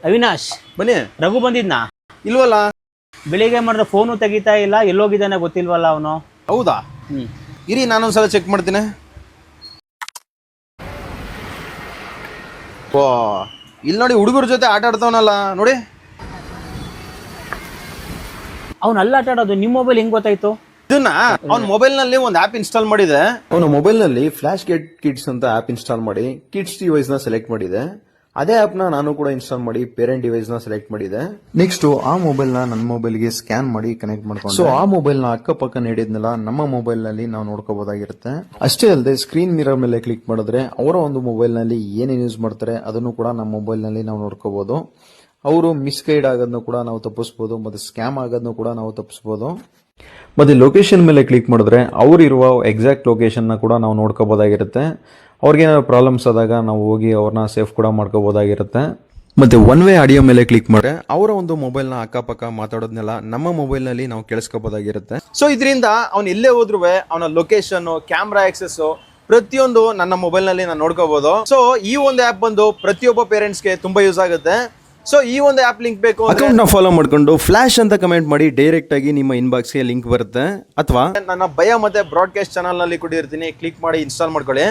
ಅವಿನಾಶ್, ಬನ್ನಿ. ರಘು ಬಂದಿದ್ನಾ? ಇಲ್ವಲ್ಲ. ಬೆಳಿಗ್ಗೆ ಮಾಡಿದ್ರೆ ಫೋನು ತೆಗಿತಾ ಇಲ್ಲ, ಎಲ್ಲೋಗಿದ್ದಾನೆ ಗೊತ್ತಿಲ್ವಲ್ಲ ಅವನು. ಹೌದಾ? ಇರಿ ನಾನೊಂದ್ಸಲ ಚೆಕ್ ಮಾಡ್ತೀನಿ. ಓ, ಇಲ್ಲಿ ನೋಡಿ ಹುಡುಗರ ಜೊತೆ ಆಟ ಆಡ್ತಾವನಲ್ಲ ನೋಡಿ. ಅವ್ನು ಅಲ್ಲ ಆಟ ಆಡೋದು, ನಿಮ್ಮ ಮೊಬೈಲ್ ಹೆಂಗ್ ಗೊತ್ತಾಯ್ತು? ಇದನ್ನ ಅವ್ನ ಮೊಬೈಲ್ ನಲ್ಲಿ ಒಂದು ಆಪ್ ಇನ್ಸ್ಟಾಲ್ ಮಾಡಿದೆ. ಅವನ ಮೊಬೈಲ್ ನಲ್ಲಿ ಫ್ಲಾಶ್ ಗೆಟ್ ಕಿಡ್ಸ್ ಅಂತ ಆಪ್ ಇನ್ಸ್ಟಾಲ್ ಮಾಡಿ ಕಿಡ್ಸ್ ಡಿವೈಸ್ ನ ಸೆಲೆಕ್ಟ್ ಮಾಡಿದೆ. ಅದೇ ಆಪ್ ನಾನು ಕೂಡ ಇನ್ಸ್ಟಾಲ್ ಮಾಡಿ ಪೇರೆಂಟ್ ಡಿವೈಸ್ ನ ಸೆಲೆಕ್ಟ್ ಮಾಡಿದೆ. ನೆಕ್ಸ್ಟ್ ಆ ಮೊಬೈಲ್ ನ ನನ್ನ ಮೊಬೈಲ್ ಗೆ ಸ್ಕ್ಯಾನ್ ಮಾಡಿ ಕನೆಕ್ಟ್ ಮಾಡ್ಕೊಂಡು, ಸೊ ಆ ಮೊಬೈಲ್ ನ ಅಕ್ಕಪಕ್ಕ ನೀಡಿದ್ನಲ್ಲ ನಮ್ಮ ಮೊಬೈಲ್ ನಲ್ಲಿ ನಾವು ನೋಡ್ಕೋಬಹುದಾಗಿರುತ್ತೆ. ಅಷ್ಟೇ ಅಲ್ಲದೆ ಸ್ಕ್ರೀನ್ ಮಿರರ್ ಮೇಲೆ ಕ್ಲಿಕ್ ಮಾಡಿದ್ರೆ ಅವರ ಒಂದು ಮೊಬೈಲ್ ನಲ್ಲಿ ಏನೇನು ಯೂಸ್ ಮಾಡ್ತಾರೆ ಅದನ್ನು ಕೂಡ ನಮ್ಮ ಮೊಬೈಲ್ ನಲ್ಲಿ ನಾವು ನೋಡ್ಕೋಬಹುದು. ಅವರು ಮಿಸ್ಗೈಡ್ ಆಗೋದನ್ನು ಕೂಡ ನಾವು ತಪ್ಪಿಸಬಹುದು, ಮತ್ತೆ ಸ್ಕ್ಯಾಮ್ ಆಗೋದನ್ನು ಕೂಡ ನಾವು ತಪ್ಪಿಸಬಹುದು. ಮತ್ತೆ ಲೊಕೇಶನ್ ಮೇಲೆ ಕ್ಲಿಕ್ ಮಾಡಿದ್ರೆ ಅವ್ರು ಇರುವ ಎಕ್ಸಾಕ್ಟ್ ಲೊಕೇಶನ್ ನ ಕೂಡ ನಾವು ನೋಡ್ಕೋಬಹುದಾಗಿರುತ್ತೆ. ಅವ್ರಿಗೆ ಏನಾದ್ರು ಪ್ರಾಬ್ಲಮ್ಸ್ ಆದಾಗ ನಾವು ಹೋಗಿ ಅವ್ರನ್ನ ಸೇಫ್ ಕೂಡ ಮಾಡ್ಕೋಬಹುದಾಗಿರುತ್ತೆ. ಮತ್ತೆ ಒನ್ ವೇ ಆಡಿಯೋ ಮೇಲೆ ಕ್ಲಿಕ್ ಮಾಡಿದ್ರೆ ಅವರ ಒಂದು ಮೊಬೈಲ್ ನ ಅಕ್ಕಪಕ್ಕ ಮಾತಾಡೋದನ್ನೆಲ್ಲ ನಮ್ಮ ಮೊಬೈಲ್ ನಲ್ಲಿ ನಾವು ಕೇಳಿಸ್ಕೋಬಹುದಾಗಿರುತ್ತೆ. ಸೊ ಇದರಿಂದ ಅವ್ನು ಎಲ್ಲೇ ಹೋದ್ರು ಅವನ ಲೊಕೇಶನ್, ಕ್ಯಾಮ್ರಾ ಆಕ್ಸೆಸ್ ಪ್ರತಿಯೊಂದು ನನ್ನ ಮೊಬೈಲ್ ನಲ್ಲಿ ನಾನು ನೋಡ್ಕೋಬಹುದು. ಸೊ ಈ ಒಂದು ಆಪ್ ಬಂದು ಪ್ರತಿಯೊಬ್ಬ ಪೇರೆಂಟ್ಸ್ಗೆ ತುಂಬಾ ಯೂಸ್ ಆಗುತ್ತೆ. ಸೊ ಈ ಒಂದು ಆಪ್ ಲಿಂಕ್ ಬೇಕು ಅಕೌಂಟ್ ನ ಫಾಲೋ ಮಾಡ್ಕೊಂಡು ಫ್ಲಾಶ್ ಅಂತ ಕಮೆಂಟ್ ಮಾಡಿ ಡೈರೆಕ್ಟ್ ಆಗಿ ನಿಮ್ಮ ಇನ್ಬಾಕ್ಸ್ ಗೆ ಲಿಂಕ್ ಬರುತ್ತೆ. ಅಥವಾ ನನ್ನ ಭಯ ಮತ್ತೆ ಬ್ರಾಡ್ಕಾಸ್ಟ್ ಚಾನಲ್ ನಲ್ಲಿ ಕೊಟ್ಟಿರ್ತೀನಿ, ಕ್ಲಿಕ್ ಮಾಡಿ ಇನ್ಸ್ಟಾಲ್ ಮಾಡ್ಕೊಳ್ಳಿ.